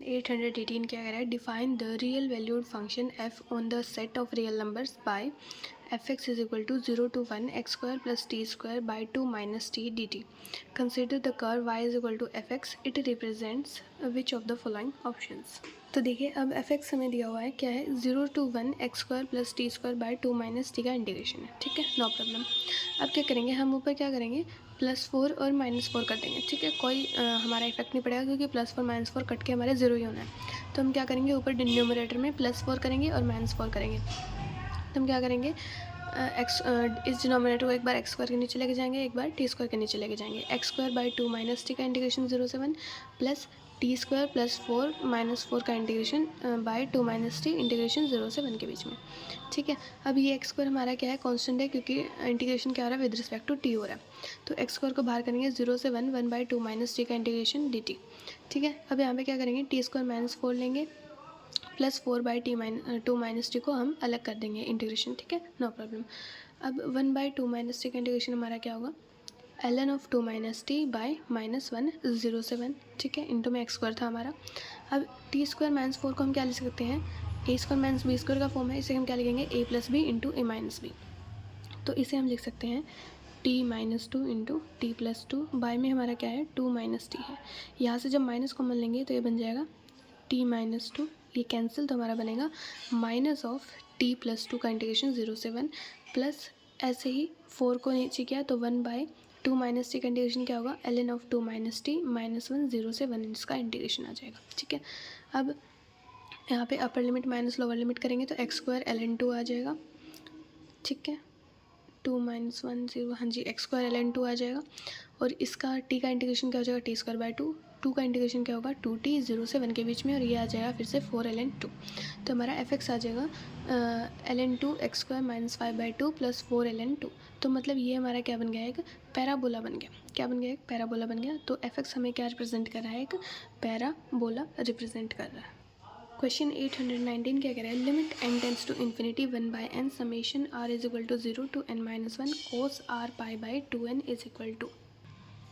818 क्या कह रहा है, define the real valued function F on the set of real numbers by F X is equal to 0 to 1 X square plus T square by 2 minus T D T. Consider the curve Y is equal to F X. It represents which of the following options. तो देखिए अब F x हमें दिया हुआ है क्या है, 0 to 1 X square plus T square by 2 minus T का इंटीग्रेशन है. ठीक है, नो प्रॉब्लम. अब क्या करेंगे हम, ऊपर क्या करेंगे, +4 और -4 कर देंगे. ठीक है, कोई हमारा इफेक्ट नहीं पड़ेगा क्योंकि +4 -4 कट के हमारे 0 ही होना है. तो हम क्या करेंगे, ऊपर डिनोमिनेटर में +4 करेंगे और -4 करेंगे. तो हम क्या करेंगे, इस डिनोमिनेटर को एक बार एक्स स्क्वायर के नीचे लेके जाएंगे, एक बार टी स्क्वायर के नीचे लेके जाएंगे. X square by 2 minus T का इंटीग्रेशन 0 से 1 प्लस टी स्क्वायर प्लस 4 -4 का integration by 2 minus T integration 0 से 1 के बीच में. ठीक है, अब ये एक्स स्क्वायर हमारा क्या है, कांस्टेंट है क्योंकि इंटीग्रेशन क्या हो रहा है, विद रिस्पेक्ट टू टी हो रहा है. तो एक्स स्क्वायर को बाहर करेंगे, 0 से 1 1/2 माइनस टी का इंटीग्रेशन डी टी. ठीक है, अब यहाँ पे क्या करेंगे, टी स्क्वायर -4 लेंगे प्लस 4/2 माइनस टी को हम अलग कर देंगे इंटीग्रेशन. ठीक है, नो प्रॉब्लम. अब 1/2 माइनस टी का इंटीग्रेशन हमारा क्या होगा, ln of 2 minus T by -1 0 से 1. ठीक है, इंटू में एक्स स्क्वायर था हमारा. अब टी स्क्वायर -4 को हम क्या लिख सकते हैं, A square minus B square का फॉर्म है, इसे हम क्या लिखेंगे, a plus B into A minus B. तो इसे हम लिख सकते हैं t-2 into T plus 2 bye में हमारा क्या है, 2 माइनस टी है. यहाँ से जब माइनस कॉमन लेंगे तो ये बन जाएगा t-2, ये कैंसिल, तो हमारा बनेगा माइनस ऑफ t प्लस 2 का इंटीग्रेशन 0 से 1 प्लस ऐसे ही 4 को नीचे किया तो 1/2 माइनस टी का इंटीग्रेशन क्या होगा, ln ऑफ 2 माइनस टी -1 0 से 1 इसका इंटीग्रेशन आ जाएगा. ठीक है, अब यहाँ पे अपर लिमिट माइनस लोअर लिमिट करेंगे तो एक्स स्क्वायर ln 2 आ जाएगा. ठीक है, 2 - 1 0, हाँ जी, एक्स स्क्वायर ln 2 आ जाएगा. और इसका t का इंटीग्रेशन क्या हो जाएगा, टी स्क्वायर बाई 2. 2 का इंटीग्रेशन क्या होगा, 2t 0 से 1 के बीच में, और ये आ जाएगा फिर से 4 ln 2. तो हमारा एफ एक्स आ जाएगा ln 2 x square -5/2 plus 4 ln 2. तो मतलब ये हमारा क्या बन गया, एक पैराबोला बन गया. क्या बन गया, एक पैराबोला बन गया. तो एफ एक्स हमें क्या रिप्रेजेंट कर रहा है, एक पैराबोला रिप्रेजेंट कर रहा है. क्वेश्चन 819 क्या कह रहा है, limit n tends to infinity 1/n summation r is equal to 0 to n-1 cos r π/2n is equal to.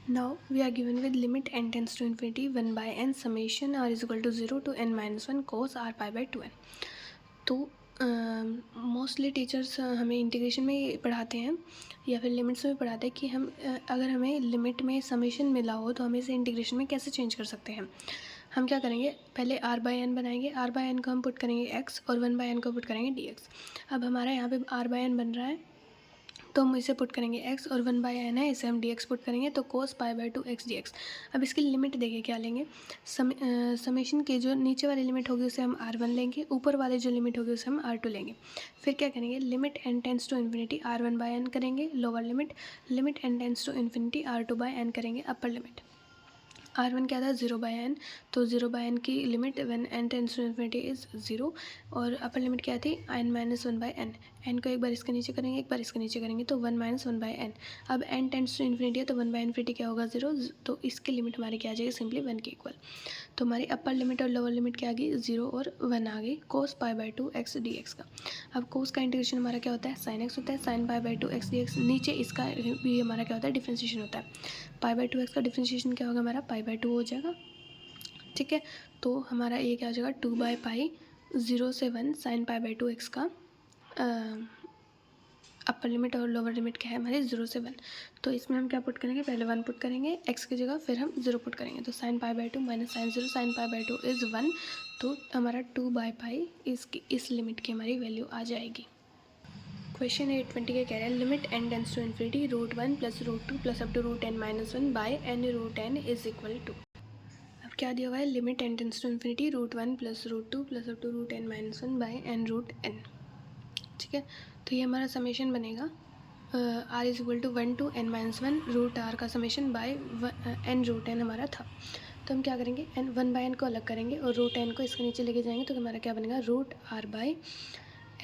Now we are given with limit n tends to infinity 1/n summation r is equal to 0 to n-1 cos r π/2n. तो mostly teachers हमें integration में ही पढ़ाते हैं या फिर limits में पढ़ाते हैं कि हम अगर हमें लिमिट में समेशन मिला हो तो हम इसे इंटीग्रेशन में कैसे चेंज कर सकते हैं. हम क्या करेंगे, पहले r/n बनाएंगे, r/n को हम पुट करेंगे x और 1/n को पुट करेंगे dx. अब हमारा यहाँ पे r/n बन रहा है तो हम इसे पुट करेंगे x और 1/n है, इसे हम dx पुट करेंगे तो cos π/2 x dx. अब इसकी लिमिट देखिए क्या लेंगे, समेशन की जो नीचे वाली लिमिट होगी उसे हम r1 लेंगे, ऊपर वाली जो लिमिट होगी उसे हम r2 लेंगे. फिर क्या करेंगे, limit n tends to infinity r1/n करेंगे lower limit, limit n tends to infinity r2/n करेंगे अपर लिमिट. r1 क्या था, 0/n, तो 0/n की limit when n tends to infinity is 0, और अपर लिमिट क्या थी, n-1/n. n को एक बार इसके नीचे करेंगे, एक बार इसके नीचे करेंगे तो 1 - 1/n. अब n टेंस टू इन्फिनिटी है तो 1/n इन्फिनिटी क्या होगा, 0, तो इसकी लिमिट हमारी क्या आ जाएगी, सिंपली 1 के इक्वल. तो हमारी अपर लिमिट और लोअर लिमिट क्या आ गई, 0 और 1 आ गई cos π/2 x dx का. अब cos का इंटीग्रेशन हमारा क्या होता है, sin x होता है, sin π/2 x dx. नीचे इसका भी हमारा क्या होता है, डिफ्रेंशिएशन होता है. π/2 x का डिफ्रेंशिएशन क्या होगा, हमारा π/2 हो जाएगा. ठीक है, तो हमारा ये क्या हो जाएगा, 2/π 0 से 1 sin π/2 x का अपर लिमिट और लोअर लिमिट क्या है हमारे, 0 से 1. तो इसमें हम क्या पुट करेंगे, पहले 1 पुट करेंगे x की जगह, फिर हम 0 पुट करेंगे. तो sin π/2 minus sin 0 sin π/2 is 1. तो हमारा 2/π इस लिमिट की हमारी वैल्यू आ जाएगी. क्वेश्चन 820 का कह रहा है, limit n tends to infinity √1 plus √2 plus up to √n-1 by n√n is equal to. अब क्या दिया हुआ है, limit n tends to infinity √1 plus √2 plus up to √n-1 by n√n. ठीक है, तो ये हमारा समेशन बनेगा r is equal to 1 to n-1 √r का समेशन बाय n√n हमारा था. तो हम क्या करेंगे, n 1/n को अलग करेंगे और √n को इसके नीचे लेके जाएंगे तो हमारा क्या बनेगा, √r by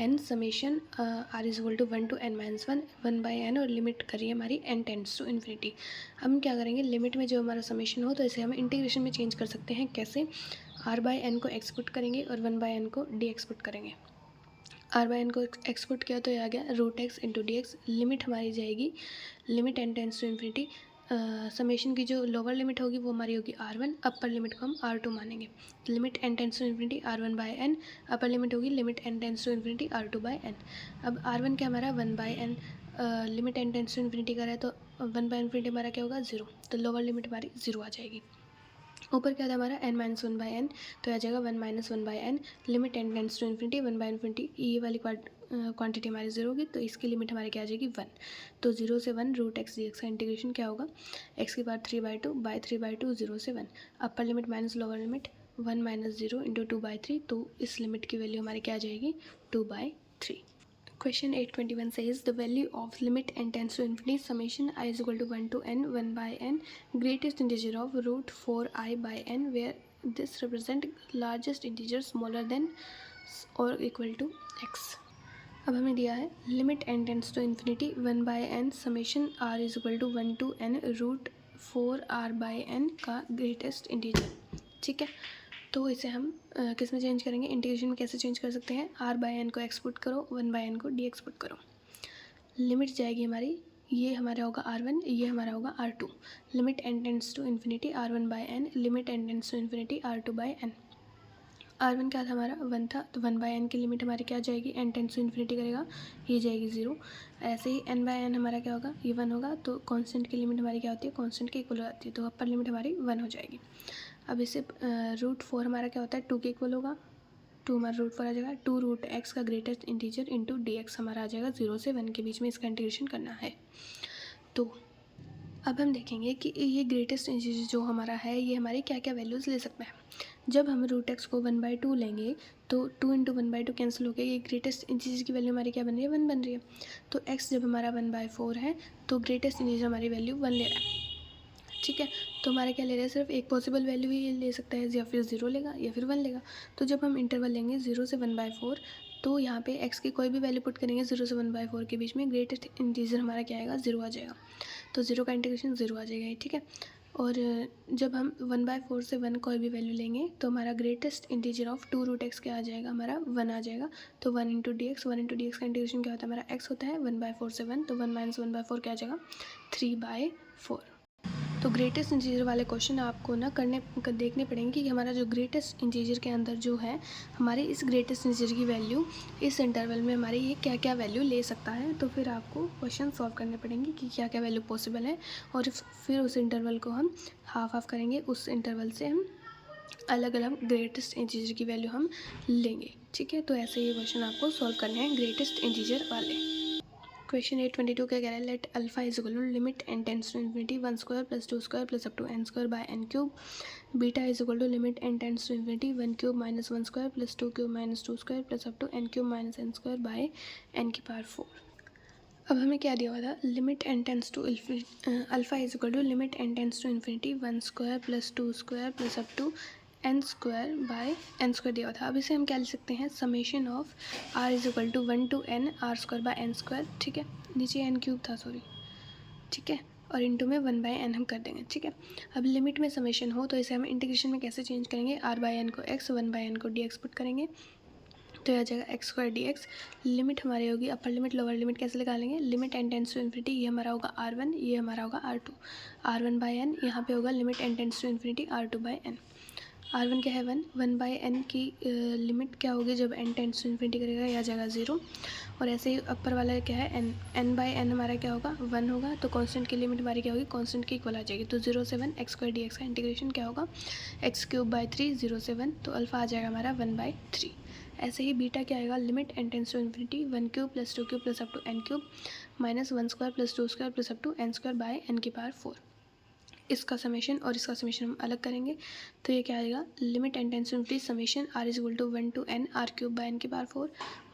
n summation r is equal to 1 to n-1 1/n, और लिमिट करिए हमारी n टेंड्स टू इन्फिनिटी. हम क्या करेंगे, लिमिट में जो हमारा समेशन हो तो इसे हम इंटीग्रेशन में चेंज कर सकते हैं. कैसे, r/n को x पुट करेंगे और 1/n को dx पुट करेंगे. r/n को एक्सपोर्ट किया तो ये आ गया √x into D X. Limit हमारी जाएगी, limit n tends to infinity summation की जो लोअर लिमिट होगी वो हमारी होगी R1, अपर लिमिट को हम R2 मानेंगे। Limit n tends to infinity R1 by n, upper limit होगी limit n tends to infinity R2 by n। अब R1 क्या हमारा 1 bye n, limit n tends to infinity का है तो 1 बाय इन्फिनिटी हमारा क्या होगा 0, तो लोअर लिमिट हमारी 0 आ जाएगी। ऊपर क्या था हमारा n minus one by N, तो आ जाएगा 1 minus one by N, limit n tends to infinity 1 by infinity, ये वाली क्वांटिटी हमारी 0 होगी, तो इसकी लिमिट हमारी क्या आ जाएगी 1। तो 0 से 1 रूट एक्स डी एक्स का इंटीग्रेशन क्या होगा, x की पावर 3/2 बाई 3/2 0 से 1, अपर limit minus lower limit 1 minus 0 into 2/3, तो इस लिमिट की वैल्यू हमारी क्या आ जाएगी 2/3। Question 821 says the value of limit n tends to infinity summation I is equal to 1 to n 1 by n greatest integer of root 4i by n where this represent largest integer smaller than or equal to x। अब हमें दिया है limit n tends to infinity 1 by N summation r is equal to 1 to n root 4r by n का greatest integer. ठीक है, तो इसे हम किस में चेंज करेंगे, इंटीग्रेशन में कैसे चेंज कर सकते हैं, r बाई एन को एक्स पुट करो, 1 बाई एन को डी एक्स पुट करो, लिमिट जाएगी हमारी, ये हमारा होगा R1, ये हमारा होगा R2। Limit n tends to infinity R1 by N, limit n tends to infinity R2 by N. R1 क्या था हमारा 1 था, तो 1 बाई एन की लिमिट हमारी क्या जाएगी, n टेंस टू इन्फिनिटी करेगा, ये जाएगी 0। ऐसे ही n बाई एन हमारा क्या होगा, ये 1 होगा, तो कांस्टेंट की लिमिट हमारी क्या होती है, कांस्टेंट के इक्वल हो जाती है, तो अपर लिमिट हमारी 1 हो जाएगी। अब इसे रूट 4 हमारा क्या होता है 2 के इक्वल होगा, 2 हमारा रूट 4 आ जाएगा, 2 रूट एक्स का greatest integer into D x हमारा आ जाएगा, 0 से 1 के बीच में इसका इंटीग्रेशन करना है। तो अब हम देखेंगे कि ये ग्रेटेस्ट इंटीजर जो हमारा है ये हमारी क्या क्या वैल्यूज़ ले सकता है। जब हम रूट एक्स को 1/2 लेंगे तो 2 इंटू 1/2 कैंसिल हो गया, ये ग्रेटेस्ट इंटीजर की वैल्यू हमारी क्या बन रही है 1 बन रही है। तो x जब हमारा 1/4 है तो ग्रेटेस्ट इंटीजर हमारी वैल्यू 1 ले रहा है। ठीक है, तो हमारा क्या ले रहा है, सिर्फ एक पॉसिबल वैल्यू ही ले सकता है, या फिर 0 लेगा या फिर 1 लेगा। तो जब हम इंटरवल लेंगे 0 से 1/4, तो यहाँ पे x की कोई भी वैल्यू पुट करेंगे 0 से 1/4 के बीच में, ग्रेटेस्ट इंटीजर हमारा क्या आएगा 0 आ जाएगा, तो 0 का इंटीग्रेशन 0 आ जाएगा। ठीक है, और जब हम 1/4 से 1 कोई भी वैल्यू लेंगे तो हमारा greatest integer of 2 root X क्या आ जाएगा, हमारा 1 आ जाएगा। तो 1 into D X, 1 into D X का इंटीग्रेशन क्या होता है, हमारा x होता है 1/4 से 1, तो 1 माइनस 1/4 क्या आ जाएगा 3/4। तो ग्रेटेस्ट इंटीजर वाले क्वेश्चन आपको ना देखने पड़ेंगे कि हमारा जो ग्रेटेस्ट इंटीजर के अंदर जो है हमारे इस ग्रेटेस्ट इंटीजर की वैल्यू इस इंटरवल में हमारी ये क्या क्या वैल्यू ले सकता है। तो फिर आपको क्वेश्चन सॉल्व करने पड़ेंगे कि क्या क्या वैल्यू पॉसिबल है, और फिर उस इंटरवल को हम हाफ हाफ करेंगे, उस इंटरवल से हम अलग अलग ग्रेटेस्ट इंटीजर की वैल्यू हम लेंगे। ठीक है, तो ऐसे ये क्वेश्चन आपको सॉल्व करने हैं ग्रेटेस्ट इंटीजर वाले। क्वेश्चन 822 क्या कह रहा है, let alpha is equal to limit n tends to infinity 1 square plus 2 square plus up to n square by n cube, beta is equal to limit n tends to infinity 1 cube minus 1 square plus 2 cube minus 2 square plus up to n cube minus n square by n की power 4। अब हमें क्या दिया हुआ था, limit n tends to alpha is equal to limit n tends to infinity 1 square plus 2 square plus up to n square by n square दिया हुआ था। अब इसे हम क्या लिख सकते हैं, summation of r is equal to 1 to n r square by n square. ठीक है, नीचे n क्यूब था सॉरी, ठीक है, और इंटू में 1 बाय n हम कर देंगे। ठीक है, अब लिमिट में समेशन हो तो इसे हम इंटीग्रेशन में कैसे चेंज करेंगे, r बाय n को x, 1 बाय n को डी एक्स पुट करेंगे, तो यह आ जाएगा X square D X. Limit हमारी होगी अपर लिमिट लोअर लिमिट कैसे निकालेंगे, limit n tends to infinity, ये हमारा होगा r1, ये हमारा होगा r2, r1 बाय n, यहाँ पे होगा limit n tends to infinity r2 by n। r1 क्या है 1, 1 बाई n की लिमिट क्या होगी जब n टेंस टू इन्फिनिटी करेगा, यह आ जाएगा 0। और ऐसे ही अपर वाला क्या है n, n बाई n हमारा क्या होगा 1 होगा, तो कांस्टेंट की लिमिट हमारी क्या होगी, कांस्टेंट की इक्वल आ जाएगी, तो 0 से 1 एक्स स्क्वायर डी एक्स का इंटीग्रेशन क्या होगा एक्स क्यूब बाई 3, 0 से 1, तो अल्फा आ जाएगा हमारा 1/3। ऐसे ही बीटा क्या आएगा, limit n tends to infinity 1 cube plus 2 cube plus up to n cube minus 1 square plus 2 square plus up to n square by n की पावर 4। इसका समेशन और इसका समेशन हम अलग करेंगे, तो ये क्या आएगा, limit n tends to infinity summation r is equal to 1 to n r cube by n की power 4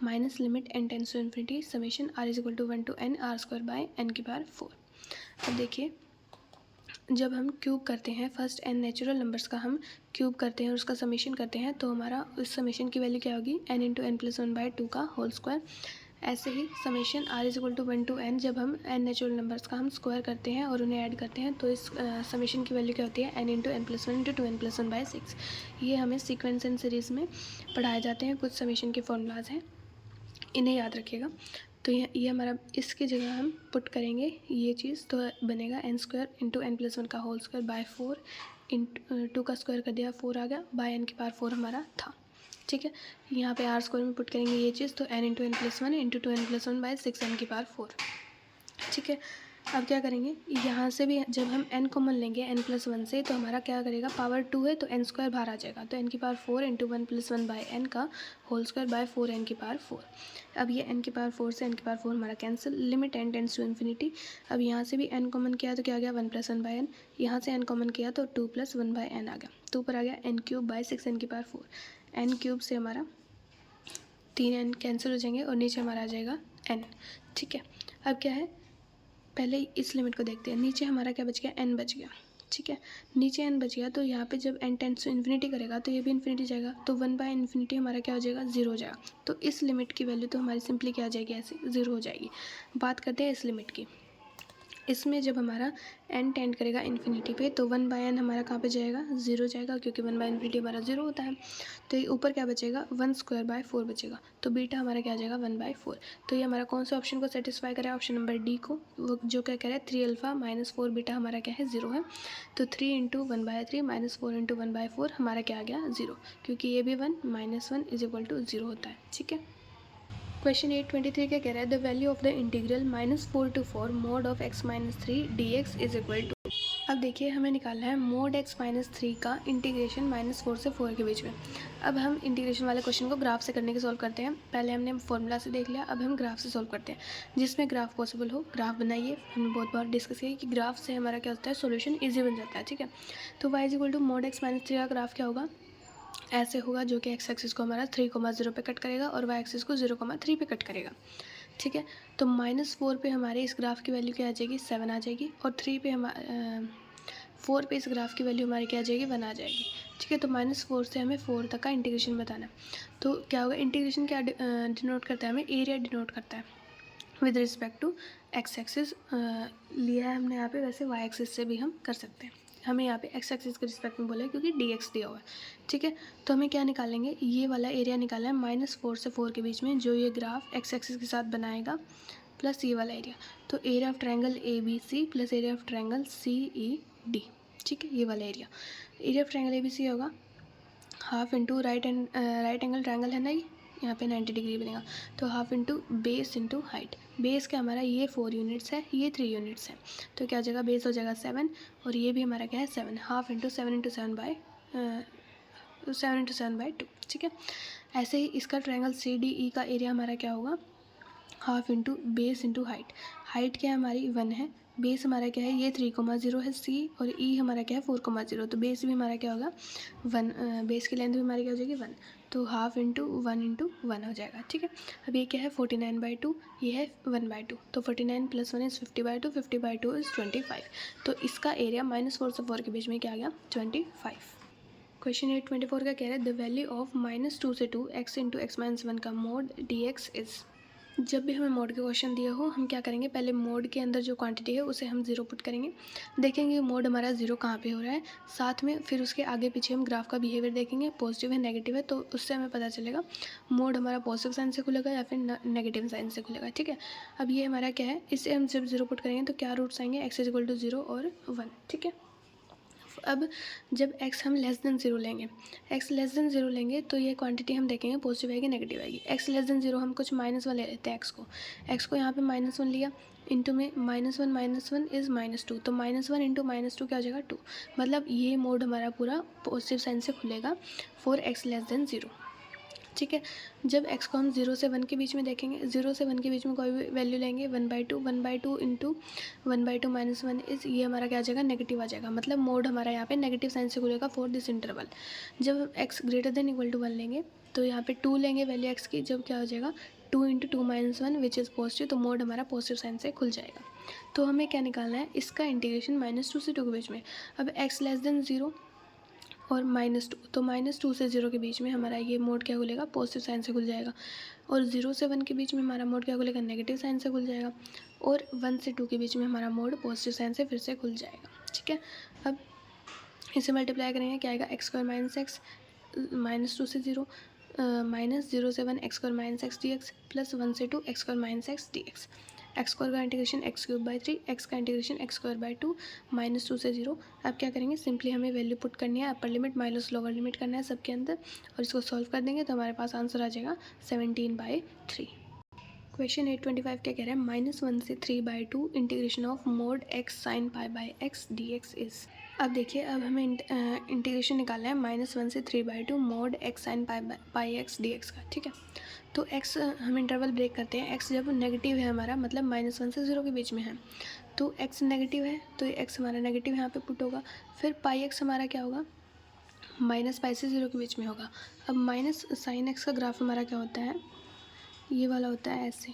minus limit n tends to infinity summation r is equal to 1 to n r square by n की power 4। अब देखिए जब हम cube करते हैं first n natural numbers का हम क्यूब करते हैं और उसका समेशन करते हैं, तो हमारा उस समेशन की वैल्यू क्या होगी n इंटू n प्लस 1/2 का होल स्क्वायर। ऐसे ही summation r is equal to 1 to n, जब हम n नेचुरल नंबर्स का हम स्क्वायर करते हैं और उन्हें ऐड करते हैं, तो इस समेशन की वैल्यू क्या होती है n into n plus 1 into 2n plus 1/6। ये हमें सीक्वेंस एंड सीरीज़ में पढ़ाए जाते हैं, कुछ समेशन के फॉर्मूलाज हैं, इन्हें याद रखिएगा। तो ये हमारा इसकी जगह हम पुट करेंगे ये चीज़, तो बनेगा n square into N plus one का होल स्क्वायर बाय 4 इंटू 2 का स्क्वायर कर दिया 4 आ गया बाय n की पावर 4 हमारा था। ठीक है, यहाँ पे r स्क्वायर में पुट करेंगे ये चीज़, तो n into N plus one into 2n+1 by 6n की पावर 4। ठीक है, अब क्या करेंगे, यहाँ से भी जब हम n कॉमन लेंगे n+1 से, तो हमारा क्या करेगा, पावर 2 है तो n स्क्वायर बाहर आ जाएगा, तो n की पावर 4 इंटू 1+1 बाय n का होल स्क्वायर बाय 4n की पावर 4। अब ये n की पावर 4 से n की पावर 4 हमारा cancel, limit n tends to infinity. अब यहाँ से भी n कॉमन किया तो क्या आ गया 1+1 बाय n, यहाँ से n कॉमन किया तो 2+1 बाय n आ गया, तो ऊपर आ गया n³ बाय 6n की पावर 4। n³ से हमारा 3n कैंसिल हो जाएंगे और नीचे हमारा आ जाएगा n। ठीक है, अब क्या है, पहले इस लिमिट को देखते हैं, नीचे हमारा क्या बच गया, n बच गया। ठीक है, नीचे n बच गया, तो यहाँ पे जब n टेंड्स टू इन्फिनिटी करेगा तो ये भी इन्फिनिटी जाएगा, तो 1/इन्फिनिटी हमारा क्या हो जाएगा, 0 हो जाएगा। तो इस लिमिट की वैल्यू तो हमारी सिंपली क्या आ जाएगी, ऐसे 0 हो जाएगी। बात करते हैं इस लिमिट की, इसमें जब हमारा n टेंड करेगा इन्फिनिटी पे, तो 1/n हमारा कहाँ पे जाएगा, 0 जाएगा, क्योंकि 1/इन्फिनिटी हमारा 0 होता है। तो ये ऊपर क्या बचेगा, 1/4 बचेगा, तो बीटा हमारा क्या आ जाएगा 1/4। तो ये हमारा कौन सा ऑप्शन को सेटिस्फाई करें, ऑप्शन नंबर डी को, वो जो क्या कह रहा है 3α माइनस 4 बीटा हमारा क्या है 0 है। तो 3 इंटू 1/3 माइनस 4 इंटू 1/4 हमारा क्या आ गया 0, क्योंकि ये भी 1 माइनस 1 इज इक्वल टू 0 होता है। ठीक है, क्वेश्चन 823 क्या कह रहा है, the value of the integral -4 to 4 mod of x - 3 dx is equal to. अब देखिए हमें निकालना है mod x - 3 का इंटीग्रेशन -4 से 4 के बीच में। अब हम इंटीग्रेशन वाले क्वेश्चन को ग्राफ से करने के सॉल्व करते हैं। पहले हमने फॉर्मूला से देख लिया, अब हम ग्राफ से सॉल्व करते हैं। जिसमें ग्राफ पॉसिबल हो ग्राफ बनाइए। हमने बहुत बार डिस्कस किया कि ग्राफ से हमारा क्या होता है, सोल्यूशन ईजी बन जाता है। ठीक है, तो y is equal to mod x - 3 का ग्राफ क्या होगा, ऐसे होगा, जो कि x एक्सिस को हमारा 3,0 पे कट करेगा और y एक्सिस को 0,3 पे कट करेगा। ठीक है, तो -4 पे हमारे इस ग्राफ की वैल्यू क्या आ जाएगी, 7 आ जाएगी, और 3 पे 4 पे इस ग्राफ की वैल्यू हमारी क्या आ जाएगी, 1 आ जाएगी। ठीक है, तो -4 से हमें 4 तक का इंटीग्रेशन बताना है। तो क्या होगा, इंटीग्रेशन क्या डिनोट करता है, हमें एरिया डिनोट करता है with respect to x axis लिया है हमने यहाँ पे, वैसे y एक्सिस से भी हम कर सकते हैं। हमें यहाँ पे x एक्सिस के रिस्पेक्ट में बोला है क्योंकि dx दिया हुआ है। ठीक है, तो हमें क्या निकालेंगे, ये वाला एरिया निकालना है -4 से 4 के बीच में, जो ये ग्राफ x एक्सिस के साथ बनाएगा, प्लस ये वाला एरिया। तो area of triangle ABC plus area of triangle CED। ठीक है, ये वाला एरिया ऑफ ट्रायंगल ABC होगा half into right angle triangle है ना, ये यहाँ पे 90 डिग्री बनेगा, तो half into base into height. Base क्या हमारा, ये 4 यूनिट्स है, ये 3 यूनिट्स है, तो क्या हो जाएगा, बेस हो जाएगा 7, और ये भी हमारा क्या है 7, हाफ इंटू 7 इंटू 7/2। ठीक है, ऐसे ही इसका ट्रायंगल CDE का एरिया हमारा क्या होगा, half into base into height. Height क्या है हमारी 1 है, बेस हमारा क्या है, ये 3,0 है C, और E हमारा क्या है 4,0, तो बेस भी हमारा क्या होगा 1, बेस की लेंथ भी हमारी क्या हो जाएगी 1, तो हाफ इंटू 1 हो जाएगा। ठीक है, अब ये क्या है 49/2, ये है 1/2, तो 49 + 1 इज़ 50/2, 50/2 इज़ 25। तो इसका एरिया -4 से 4 के बीच में क्या आ गया 25। क्वेश्चन 824 का कह रहा है, द वैल्यू ऑफ -2 से 2 x इंटू x - 1 का मोड dx इज़। जब भी हमें मोड के क्वेश्चन दिए हो, हम क्या करेंगे, पहले मोड के अंदर जो क्वांटिटी है उसे हम 0 पुट करेंगे, देखेंगे मोड हमारा 0 कहाँ पे हो रहा है, साथ में फिर उसके आगे पीछे हम ग्राफ का बिहेवियर देखेंगे, पॉजिटिव है नेगेटिव है, तो उससे हमें पता चलेगा मोड हमारा पॉजिटिव साइन से खुलेगा या फिर नेगेटिव साइन से खुलेगा। ठीक है, अब ये हमारा क्या है, इससे हम जब 0 पुट करेंगे तो क्या रूट्स आएंगे, x इज इक्वल टू 0 और 1। ठीक है, अब जब x हम <0 लेंगे, x <0 लेंगे तो ये क्वांटिटी हम देखेंगे पॉजिटिव आएगी नेगेटिव आएगी। x <0 हम कुछ -1 ले लेते हैं, x को यहाँ पे -1 लिया, इंटू में -1 इज़ -2, तो -1 इंटू -2 क्या हो जाएगा 2, मतलब ये मोड हमारा पूरा पॉजिटिव साइन से खुलेगा फॉर x <0। ठीक है, जब x को हम 0 से 1 के बीच में देखेंगे, 0 से 1 के बीच में कोई भी वैल्यू लेंगे 1/2 इंटू 1/2 - 1 इस, ये हमारा क्या आ जाएगा नेगेटिव आ जाएगा, मतलब मोड हमारा यहाँ पे नेगेटिव साइन से खुलेगा फॉर दिस इंटरवल। जब x > 1 लेंगे तो यहाँ पे 2 लेंगे वैल्यू x की, जब क्या हो जाएगा 2 इंटू 2 - 1 विच इज़ पॉजिटिव, तो मोड हमारा पॉजिटिव साइन से खुल जाएगा। तो हमें क्या निकालना है, इसका इंटीग्रेशन -2 से 2 के बीच में। अब x < 0 और -2, तो -2 से 0 के बीच में हमारा ये मोड क्या खुलेगा पॉजिटिव साइन से खुल जाएगा, और 0 से 1 के बीच में हमारा मोड क्या खुलेगा नेगेटिव साइन से खुल जाएगा, और 1 से 2 के बीच में हमारा मोड पॉजिटिव साइन से फिर से खुल जाएगा। ठीक है, अब इसे मल्टीप्लाई करेंगे क्या आएगा, x² - x -2 से 0 माइनस 0 से 1 x² - x प्लस 1 से 2 x² - x एक्स स्क्वायर का इंटीग्रेशन x³/3, एक्स का इंटीग्रेशन x²/2, -2 से 0। अब क्या करेंगे, सिंपली हमें वैल्यू पुट करनी है, अपर लिमिट माइनस लोअर लिमिट करना है सबके अंदर, और इसको सॉल्व कर देंगे तो हमारे पास आंसर आ जाएगा 17/3। क्वेश्चन 825 क्या कह रहा है, -1 से 3/2 integration of mod x sine पाई/x dx इज। अब देखिए, अब हमें इंटीग्रेशन निकालना है -1 से 3/2 मोड x साइन पाई/x dx का। ठीक है, तो x हम इंटरवल ब्रेक करते हैं, x जब नेगेटिव है हमारा, मतलब -1 से 0 के बीच में है, तो x नेगेटिव है तो ये x हमारा नेगेटिव यहाँ पे पुट होगा। फिर पाई x हमारा क्या होगा, -पाई से 0 के बीच में होगा। अब माइनस साइन x का ग्राफ हमारा क्या होता है, ये वाला होता है ऐसे,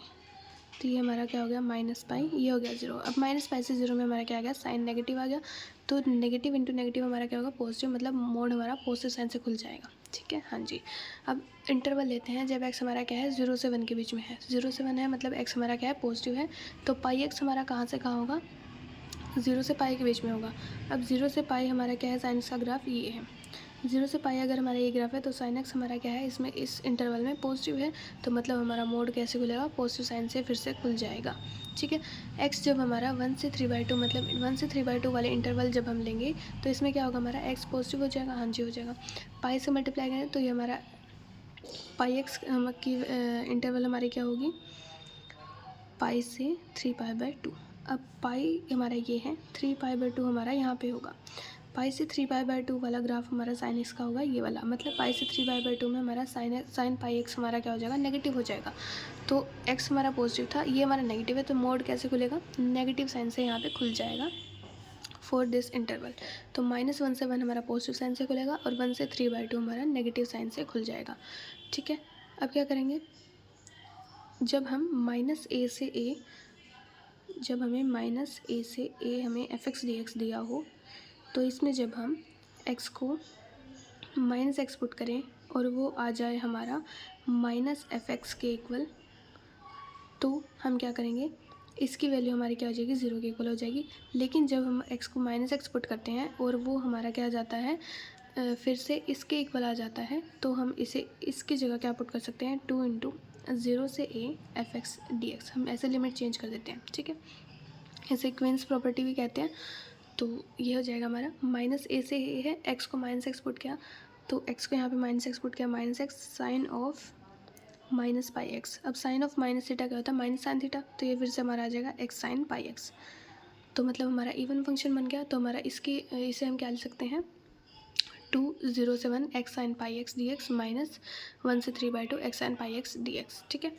तो ये हमारा क्या हो गया, -पाई, ये हो गया 0। अब -पाई से 0 में हमारा क्या आ गया, साइन नेगेटिव आ गया, तो नेगेटिव इंटू नेगेटिव हमारा क्या होगा, पॉजिटिव, मतलब मोड हमारा पॉजिटिव साइन से खुल जाएगा। ठीक है, हाँ जी। अब इंटरवल लेते हैं, जब x हमारा क्या है, 0 से 1 के बीच में है, 0 से 1 है मतलब x हमारा क्या है, पॉजिटिव है, तो पाई x हमारा कहाँ से कहाँ होगा, 0 से पाई के बीच में होगा। अब 0 से पाई हमारा क्या है, साइन का ग्राफ ये है, 0 से पाई अगर हमारा ये ग्राफ है तो साइन एक्स हमारा क्या है, इसमें इस इंटरवल में पॉजिटिव है, तो मतलब हमारा मोड कैसे खुलेगा, पॉजिटिव साइन से फिर से खुल जाएगा। ठीक है, एक्स जब हमारा 1 से 3/2, मतलब 1 से 3/2 वाले इंटरवल जब हम लेंगे तो इसमें क्या होगा, हमारा एक्स पॉजिटिव हो जाएगा, हाँ जी हो जाएगा। पाई से मल्टीप्लाई करें तो ये हमारा पाई एक्स की इंटरवल हमारी क्या होगी, पाई से 3π/2। अब पाई हमारा ये है, 3π/2 हमारा यहाँ पे होगा। पाई से 3π/2 वाला ग्राफ हमारा साइन एक्स का होगा, ये वाला, मतलब पाई से 3π/2 में हमारा साइन पाई एक्स हमारा क्या हो जाएगा, नेगेटिव हो जाएगा। तो एक्स हमारा पॉजिटिव था, ये हमारा नेगेटिव है, तो मोड कैसे खुलेगा, नेगेटिव साइन से यहाँ पे खुल जाएगा फॉर दिस इंटरवल। तो -1 से 1 हमारा पॉजिटिव साइन से खुलेगा और 1 से 3/2 हमारा नेगेटिव साइन से खुल जाएगा। ठीक है, अब क्या करेंगे, जब हम -a से a, जब हमें -a से a हमें f(x) dx दिया हो, तो इसमें जब हम x को -x पुट करें और वो आ जाए हमारा -f(x) के इक्वल, तो हम क्या करेंगे, इसकी वैल्यू हमारी क्या हो जाएगी, 0 के इक्वल हो जाएगी। लेकिन जब हम x को -x पुट करते हैं और वो हमारा क्या आ जाता है, फिर से इसके इक्वल आ जाता है, तो हम इसे इसकी जगह क्या पुट कर सकते हैं, 2 × 0 से a f(x) dx, हम ऐसे लिमिट चेंज कर देते हैं। ठीक है, इसे क्वींस प्रॉपर्टी भी कहते हैं। तो ये हो जाएगा हमारा -a से a है, x को -x पुट किया, तो x को यहाँ पे -x पुट किया, -x साइन ऑफ -पाई(x). अब साइन ऑफ माइनस थीटा क्या होता है, माइनस साइन थीटा, तो ये फिर से हमारा आ जाएगा x साइन पाई(x). तो मतलब हमारा इवन फंक्शन बन गया। तो हमारा इसे हम क्या लिख सकते हैं, 2 0 से 1 x साइन पाई(x) dx -1 से 3/2 x साइन पाई(x) dx। ठीक है,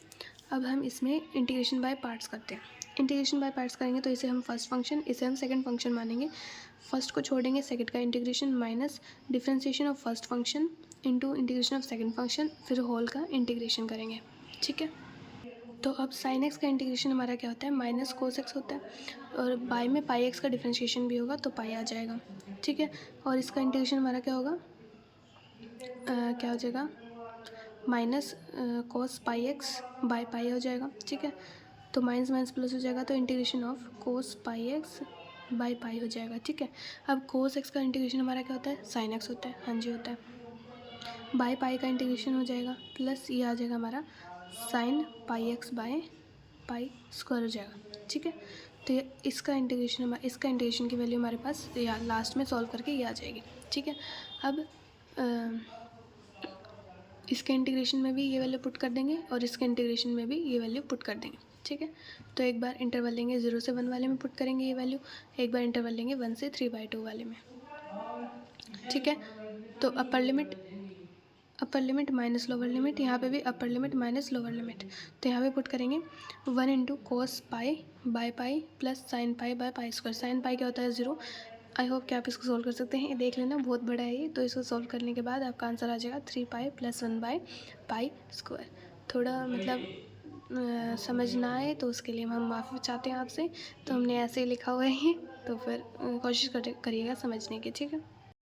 अब हम इसमें इंटीग्रेशन बाय पार्ट्स करते हैं। इंटीग्रेशन बाय पार्ट्स करेंगे तो इसे हम फर्स्ट फंक्शन, इसे हम सेकंड फंक्शन मानेंगे। फर्स्ट को छोड़ेंगे, सेकंड का integration minus differentiation of first function into integration of second function, फिर होल का इंटीग्रेशन करेंगे। ठीक है, तो अब साइन एक्स का इंटीग्रेशन हमारा क्या होता है, माइनस कोस एक्स होता है, और बाई में पाई एक्स का डिफ्रेंशिएशन भी होगा तो पाई आ जाएगा। ठीक है, और इसका इंटीग्रेशन हमारा क्या होगा, क्या हो जाएगा, minus cos pi x by pi हो जाएगा। ठीक है, तो माइनस माइनस प्लस हो जाएगा, तो integration of cos pi x by pi हो जाएगा। ठीक है, अब कोस एक्स का इंटीग्रेशन हमारा क्या होता है, साइन एक्स होता है, हाँ जी होता है। बाय पाई का इंटीग्रेशन हो जाएगा, प्लस ये आ जाएगा हमारा sine pi x bye pi square हो जाएगा। ठीक है, तो ये इसका इंटीग्रेशन की वैल्यू हमारे पास या लास्ट में सॉल्व करके ये आ जाएगी। ठीक है, अब इसके इंटीग्रेशन में भी ये वैल्यू पुट कर देंगे और इसके इंटीग्रेशन में भी ये वैल्यू पुट कर देंगे। ठीक है, तो एक बार इंटरवल लेंगे 0 से 1 वाले में पुट करेंगे ये वैल्यू, एक बार इंटरवल लेंगे 1 से 3/2 वाले में। ठीक है, तो upper limit minus lower limit, यहाँ पे भी upper limit minus lower limit, तो यहाँ पे पुट करेंगे 1 × cos pi by pi plus sine pi by pi square. Sine pi क्या होता है, 0। आई होप कि आप इसको सोल्व कर सकते हैं, देख लेना बहुत बड़ा है ये, तो इसको सोल्व करने के बाद आपका आंसर आ जाएगा 3π + 1/पाई स्क्वायर। थोड़ा मतलब समझ ना आए तो उसके लिए हम माफ़ी चाहते हैं आपसे, तो हमने ऐसे ही लिखा हुआ है ये, तो फिर कोशिश करिएगा समझने की। ठीक है।